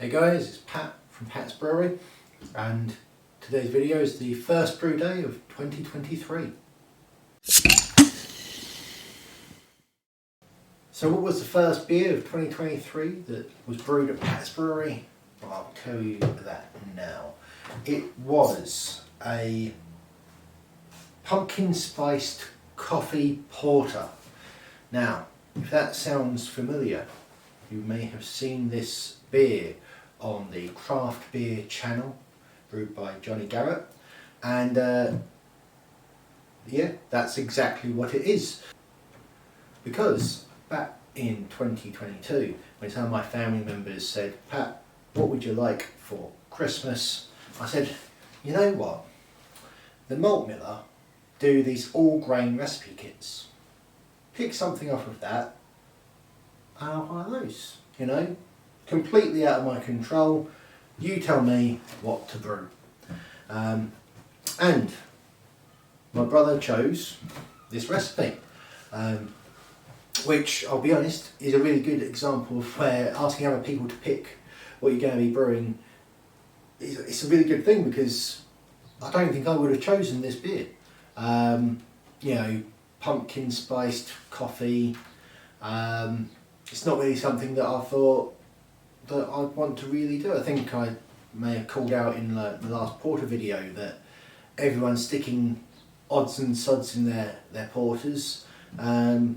Hey guys, it's Pat from Pat's Brewery, and today's video is the first brew day of 2023. So what was the first beer of 2023 that was brewed at Pat's Brewery? Well, I'll tell you that now. It was a pumpkin spiced coffee porter. Now, if that sounds familiar, you may have seen this beer on the craft beer channel brewed by Johnny Garrett, and yeah, that's exactly what it is. Because back in 2022, when some of my family members said, Pat, what would you like for Christmas? I said, you know what, the Malt Miller do these all grain recipe kits. Pick something off of that and I'll buy those, you know, completely out of my control. You tell me what to brew. And my brother chose this recipe, which I'll be honest is a really good example of where asking other people to pick what you're going to be brewing it's a really good thing, because I don't think I would have chosen this beer. You know, pumpkin spiced coffee. It's not really something that I thought that I'd want to really do. I think I may have called out in the last porter video that everyone's sticking odds and sods in their porters. You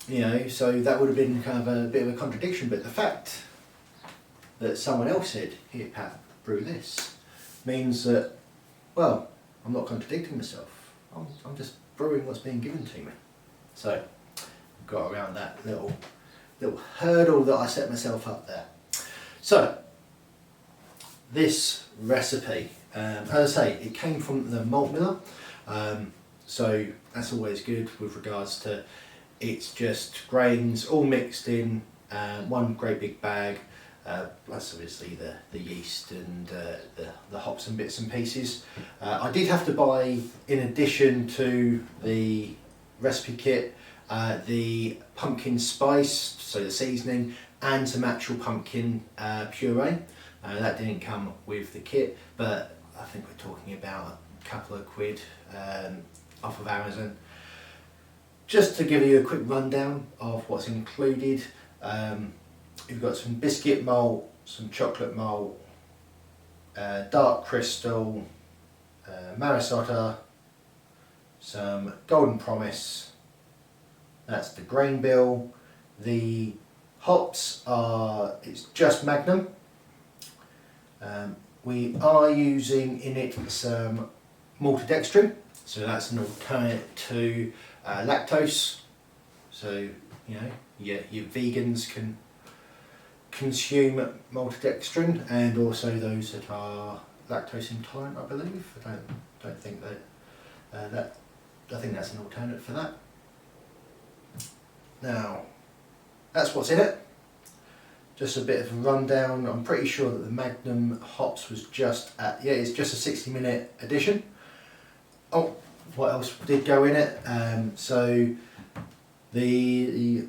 know, so that would have been kind of a bit of a contradiction, but the fact that someone else said, here Pat, brew this, means that, well, I'm not contradicting myself. I'm just brewing what's being given to me. So, got around that little hurdle that I set myself up there. So, this recipe, as I say, it came from the Malt Miller, so that's always good with regards to, it's just grains all mixed in one great big bag, plus obviously the yeast and the hops and bits and pieces. I did have to buy, in addition to the recipe kit, the pumpkin spice, so the seasoning, and some actual pumpkin puree. That didn't come with the kit, but I think we're talking about a couple of quid off of Amazon. Just to give you a quick rundown of what's included, you've got some biscuit malt, some chocolate malt, dark crystal, Otter, some golden promise. That's the grain bill. The hops are, it's just Magnum. We are using in it some Maltodextrin, so that's an alternate to lactose. So, you know, your vegans can consume Maltodextrin, and also those that are lactose intolerant, I believe. I don't think that I think that's an alternate for that. Now, that's what's in it. Just a bit of a rundown. I'm pretty sure that the Magnum hops was just at, yeah, it's just a 60-minute addition. Oh, what else did go in it? So the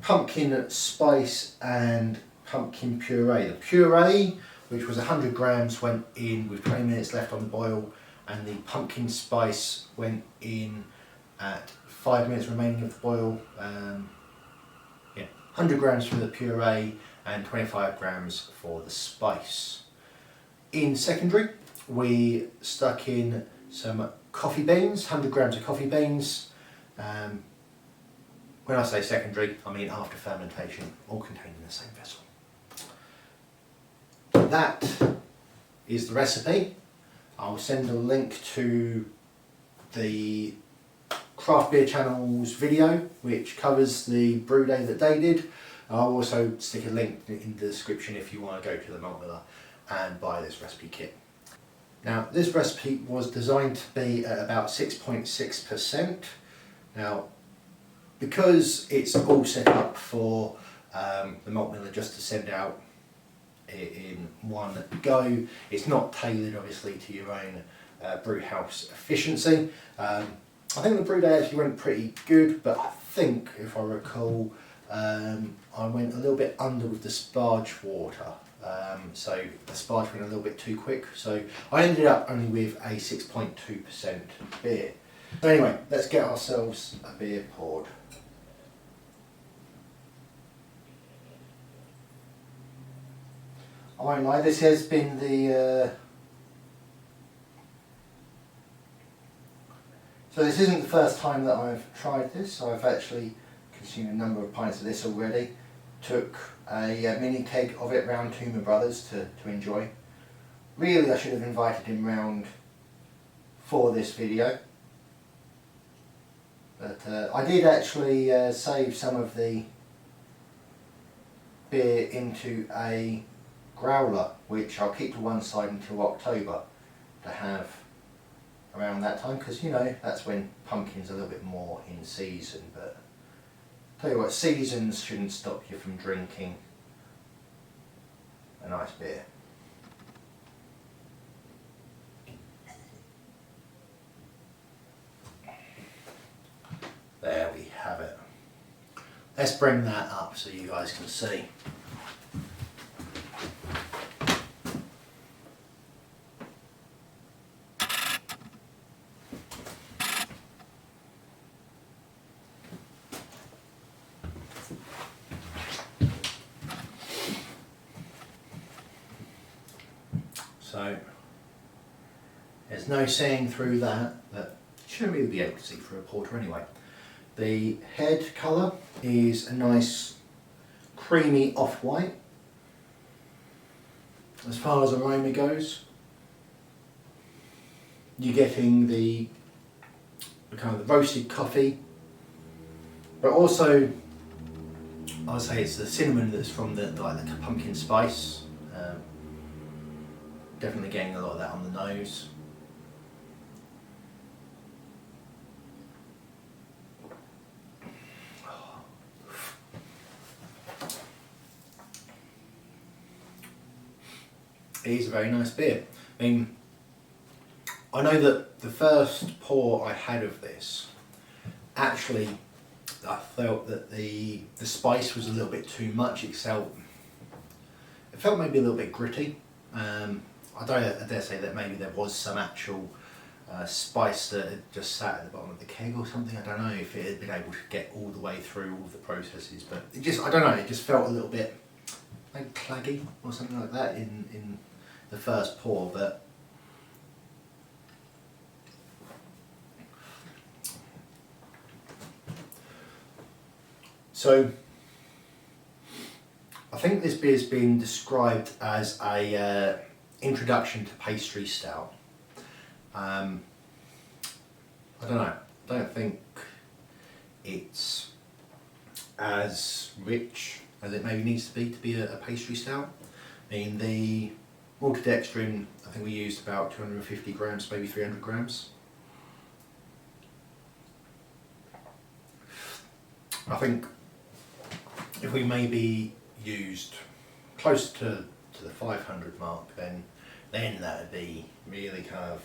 pumpkin spice and pumpkin puree. The puree, which was 100 grams, went in with 20 minutes left on the boil, and the pumpkin spice went in at 5 minutes remaining of the boil. 100 grams for the puree and 25 grams for the spice. In secondary, we stuck in some coffee beans, 100 grams of coffee beans. When I say secondary, I mean after fermentation, all contained in the same vessel. That is the recipe. I'll send a link to the Craft Beer Channel's video, which covers the brew day that they did. I'll also stick a link in the description if you want to go to the Malt Miller and buy this recipe kit. Now, this recipe was designed to be at about 6.6%. Now, because it's all set up for the Malt Miller just to send out in one go, it's not tailored obviously to your own brew house efficiency. I think the brew day actually went pretty good, but I think, if I recall, I went a little bit under with the sparge water, so the sparge went a little bit too quick, so I ended up only with a 6.2% beer. So anyway, let's get ourselves a beer poured. I won't lie, this has been the so this isn't the first time that I've tried this. I've actually consumed a number of pints of this already. Took a mini keg of it round to my brother's to enjoy. Really, I should have invited him round for this video. But I did actually save some of the beer into a growler, which I'll keep to one side until October to have around that time, because you know that's when pumpkin's a little bit more in season. But tell you what, seasons shouldn't stop you from drinking a nice beer. There we have it. Let's bring that up so you guys can see. So there's no seeing through that, but you shouldn't really be able to see through a porter anyway. The head colour is a nice creamy off-white. As far as aroma goes, you're getting the kind of the roasted coffee, but also I'd say it's the cinnamon that's from the pumpkin spice. Definitely getting a lot of that on the nose. It is a very nice beer. I mean, I know that the first pour I had of this, actually I felt that the spice was a little bit too much. It felt maybe a little bit gritty. I dare say that maybe there was some actual spice that had just sat at the bottom of the keg or something. I don't know if it had been able to get all the way through all the processes, but it just, I don't know, it just felt a little bit maybe claggy or something like that in the first pour. But so I think this beer's been described as a introduction to pastry stout. I don't know, I don't think it's as rich as it maybe needs to be a pastry stout. I mean, the Maltodextrin, I think we used about 250 grams, maybe 300 grams. I think if we maybe used close to the 500 mark, then that would be really kind of,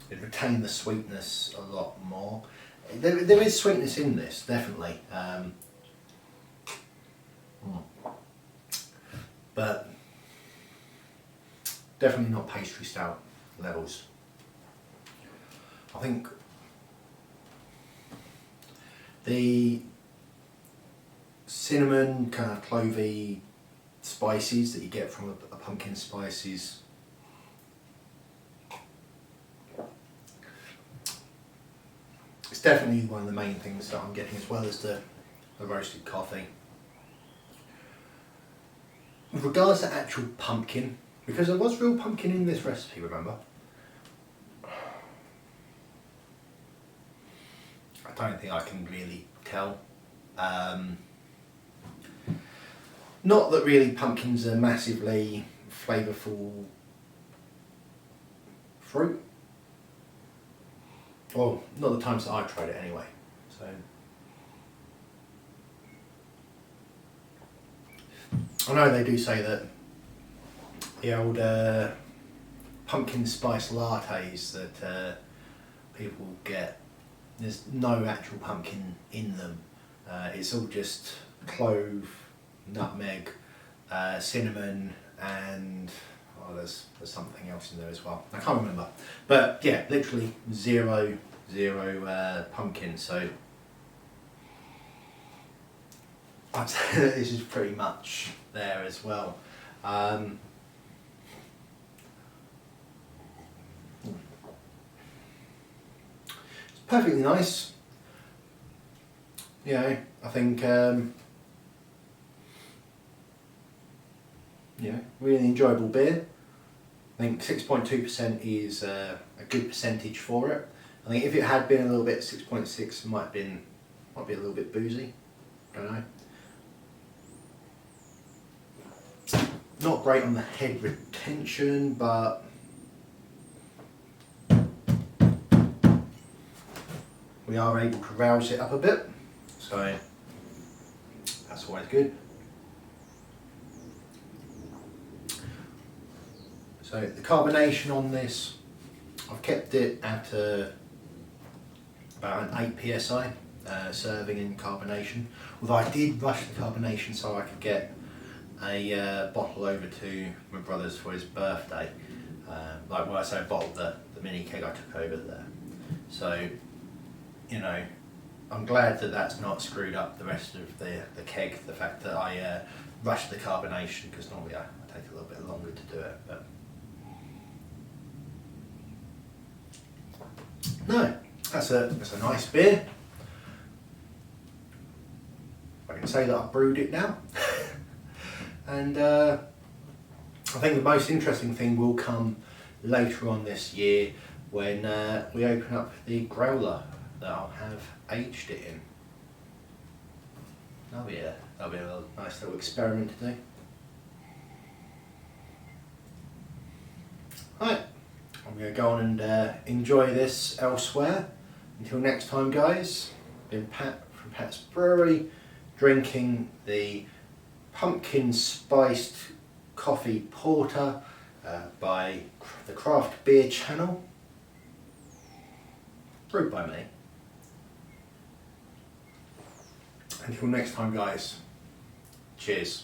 it'd retain the sweetness a lot more. There is sweetness in this, definitely, but definitely not pastry stout levels. I think the cinnamon, kind of clovey spices that you get from a pumpkin spices, it's definitely one of the main things that I'm getting, as well as the roasted coffee. With regards to actual pumpkin, because there was real pumpkin in this recipe, remember? I don't think I can really tell. Not that really pumpkins are massively flavourful fruit. Well, not the times that I've tried it anyway. So I know they do say that the old pumpkin spice lattes that people get, there's no actual pumpkin in them. It's all just clove, nutmeg, cinnamon, and oh, there's something else in there as well. I can't remember, but yeah, literally zero pumpkin. So this is pretty much there as well. It's perfectly nice. You know, I think really enjoyable beer. I think 6.2% is a good percentage for it. I think if it had been a little bit 6.6, it might be a little bit boozy. Don't know. Not great on the head retention, but we are able to rouse it up a bit, so that's always good. So the carbonation on this, I've kept it at about an 8 psi serving in carbonation. Although I did rush the carbonation so I could get a bottle over to my brother's for his birthday. Like when I say bottle, the mini keg I took over there. So, you know, I'm glad that that's not screwed up the rest of the keg. The fact that I rushed the carbonation, because normally I take a little bit longer to do it. But no, that's a nice beer. I can say that I've brewed it now. And I think the most interesting thing will come later on this year when we open up the growler that I'll have aged it in. That'll be a nice little experiment to do. Right, I'm going to go on and enjoy this elsewhere. Until next time, guys, been Pat from Pat's Brewery, drinking the pumpkin spiced coffee porter by the Craft Beer Channel, brewed by me. Until next time, guys, cheers.